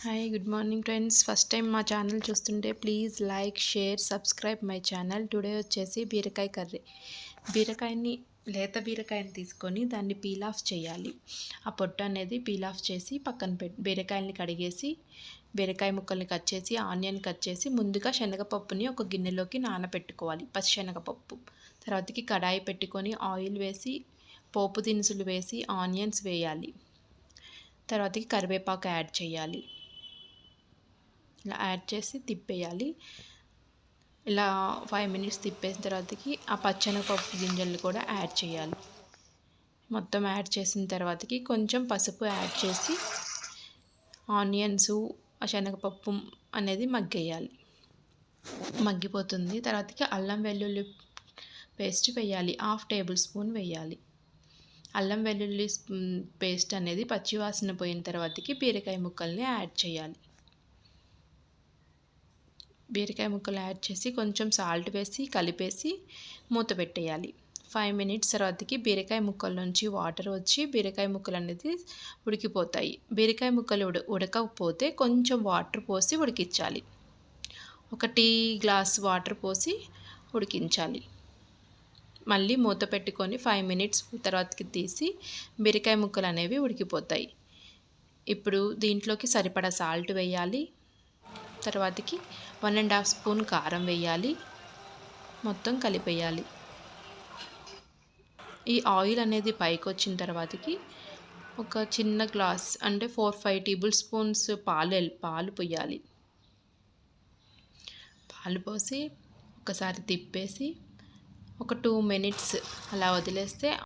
Hi good morning friends. First time మా channel చూస్తుంటే please like share subscribe my channel. Today వచ్చేసి బీరకాయ curry. లేత బీరకాయని తీసుకొని దాన్ని పీల్ ఆఫ్ చేయాలి. ఆ పొట్టు అనేది పీల్ ఆఫ్ చేసి పక్కన బీరకాయల్ని కడిగేసి బీరకాయ ముక్కల్ని కట్ చేసి ఆనియన్ కట్ చేసి ముందుగా శనగపప్పుని ఒక గిన్నెలోకి నానబెట్టుకోవాలి. పచ్చిశనగపప్పు. తర్వాతకి కడాయి పెట్టుకొని ఆయిల్ వేసి పోపు దినుసులు వేసి ఆనియన్స్ వేయాలి. తర్వాతకి కరివేపాకు యాడ్ చేయాలి. ఇలా యాడ్ చేసి తిప్పేయాలి. ఇలా 5 మినిట్స్ తిప్పేసిన తర్వాతకి ఆ పచ్చెనగపప్పు గింజలు కూడా యాడ్ చేయాలి. మొత్తం యాడ్ చేసిన తర్వాతకి కొంచెం పసుపు యాడ్ చేసి ఆనియన్స్ ఆ శనగపప్పు అనేది మగ్గేయాలి. మగ్గిపోతుంది. తర్వాతకి అల్లం వెల్లుల్లి పేస్ట్ వేయాలి. 1/2 టేబుల్ స్పూన్ వేయాలి. అల్లం వెల్లుల్లి పేస్ట్ అనేది పచ్చివాసన పోయిన తర్వాతకి బీరకాయ ముక్కల్ని యాడ్ చేయాలి. బీరకాయ ముక్కలు యాడ్ చేసి కొంచెం సాల్ట్ వేసి కలిపేసి మూత పెట్టేయాలి. 5 మినిట్స్ తర్వాతకి బీరకాయ ముక్కల నుంచి వాటర్ వచ్చి బీరకాయ ముక్కలు అనేది ఉడికిపోతాయి. బీరకాయ ముక్కలు ఉడకకపోతే కొంచెం వాటర్ పోసి ఉడికించాలి. ఒక టీ గ్లాస్ వాటర్ పోసి ఉడికించాలి. మళ్ళీ మూత పెట్టుకొని 5 మినిట్స్ తర్వాతకి తీసి బీరకాయ ముక్కలు అనేవి ఉడికిపోతాయి. ఇప్పుడు దీంట్లోకి సరిపడా సాల్ట్ వేయాలి. తర్వాతకి 1.5 స్పూన్ కారం వేయాలి. మొత్తం కలిపేయాలి. ఈ ఆయిల్ అనేది పైకి వచ్చిన తర్వాతకి ఒక చిన్న గ్లాస్ అంటే 4-5 టేబుల్ స్పూన్స్ పాలు పోయాలి. పాలు పోసి ఒకసారి తిప్పేసి ఒక 2 మినిట్స్ అలా వదిలేస్తే